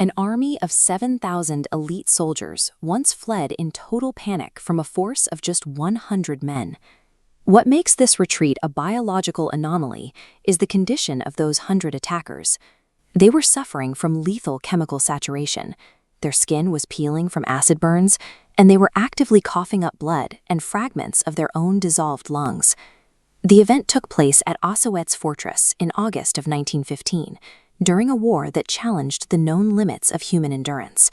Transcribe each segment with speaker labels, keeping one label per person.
Speaker 1: An army of 7,000 elite soldiers once fled in total panic from a force of just 100 men. What makes this retreat a biological anomaly is the condition of those 100 attackers. They were suffering from lethal chemical saturation. Their skin was peeling from acid burns, and they were actively coughing up blood and fragments of their own dissolved lungs. The event took place at Osowiec Fortress in August of 1915, during a war that challenged the known limits of human endurance.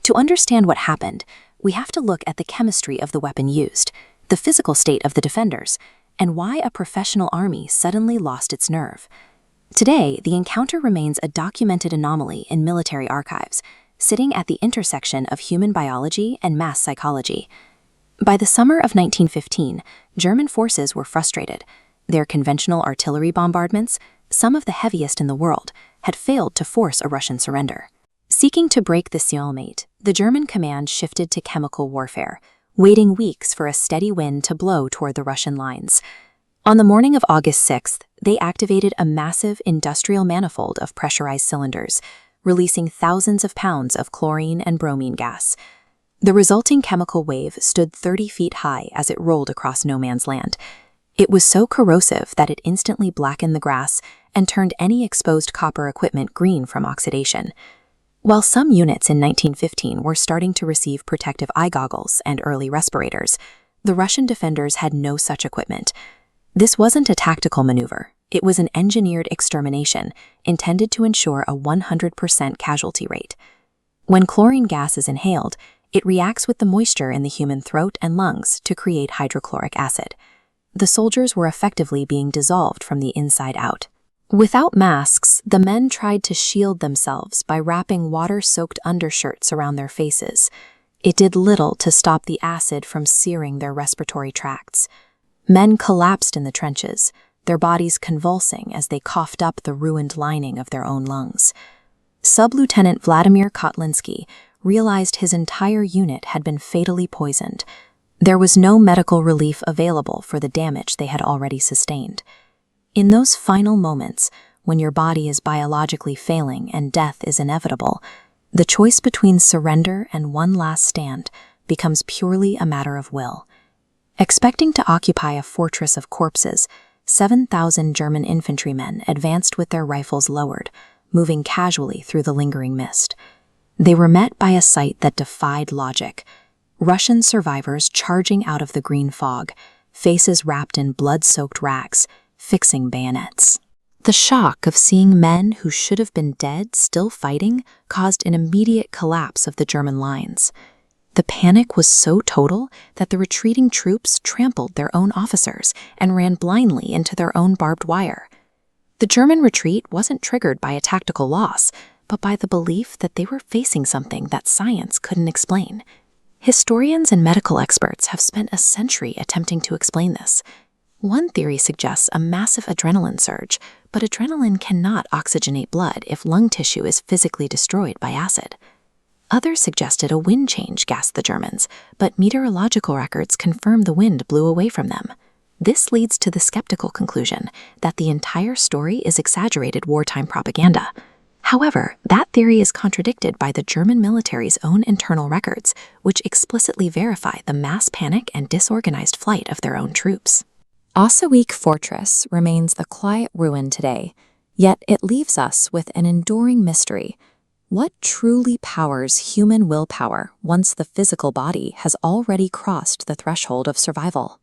Speaker 1: To understand what happened, we have to look at the chemistry of the weapon used, the physical state of the defenders, and why a professional army suddenly lost its nerve. Today, the encounter remains a documented anomaly in military archives, sitting at the intersection of human biology and mass psychology. By the summer of 1915, German forces were frustrated. Their conventional artillery bombardments, some of the heaviest in the world, had failed to force a Russian surrender. Seeking to break the stalemate, the German command shifted to chemical warfare, waiting weeks for a steady wind to blow toward the Russian lines. On the morning of August 6th, they activated a massive industrial manifold of pressurized cylinders, releasing thousands of pounds of chlorine and bromine gas. The resulting chemical wave stood 30 feet high as it rolled across no man's land. It was so corrosive that it instantly blackened the grass and turned any exposed copper equipment green from oxidation. While some units in 1915 were starting to receive protective eye goggles and early respirators, the Russian defenders had no such equipment. This wasn't a tactical maneuver. It was an engineered extermination intended to ensure a 100% casualty rate. When chlorine gas is inhaled, it reacts with the moisture in the human throat and lungs to create hydrochloric acid. The soldiers were effectively being dissolved from the inside out. Without masks, the men tried to shield themselves by wrapping water-soaked undershirts around their faces. It did little to stop the acid from searing their respiratory tracts. Men collapsed in the trenches, their bodies convulsing as they coughed up the ruined lining of their own lungs. Sub-Lieutenant Vladimir Kotlinski realized his entire unit had been fatally poisoned. There was no medical relief available for the damage they had already sustained. In those final moments, when your body is biologically failing and death is inevitable, the choice between surrender and one last stand becomes purely a matter of will. Expecting to occupy a fortress of corpses, 7,000 German infantrymen advanced with their rifles lowered, moving casually through the lingering mist. They were met by a sight that defied logic. Russian survivors charging out of the green fog, faces wrapped in blood-soaked rags, fixing bayonets. The shock of seeing men who should have been dead still fighting caused an immediate collapse of the German lines. The panic was so total that the retreating troops trampled their own officers and ran blindly into their own barbed wire. The German retreat wasn't triggered by a tactical loss, but by the belief that they were facing something that science couldn't explain. Historians and medical experts have spent a century attempting to explain this. One theory suggests a massive adrenaline surge, but adrenaline cannot oxygenate blood if lung tissue is physically destroyed by acid. Others suggested a wind change gassed the Germans, but meteorological records confirm the wind blew away from them. This leads to the skeptical conclusion that the entire story is exaggerated wartime propaganda. However, that theory is contradicted by the German military's own internal records, which explicitly verify the mass panic and disorganized flight of their own troops. Osowiec Fortress remains a quiet ruin today, yet it leaves us with an enduring mystery. What truly powers human willpower once the physical body has already crossed the threshold of survival?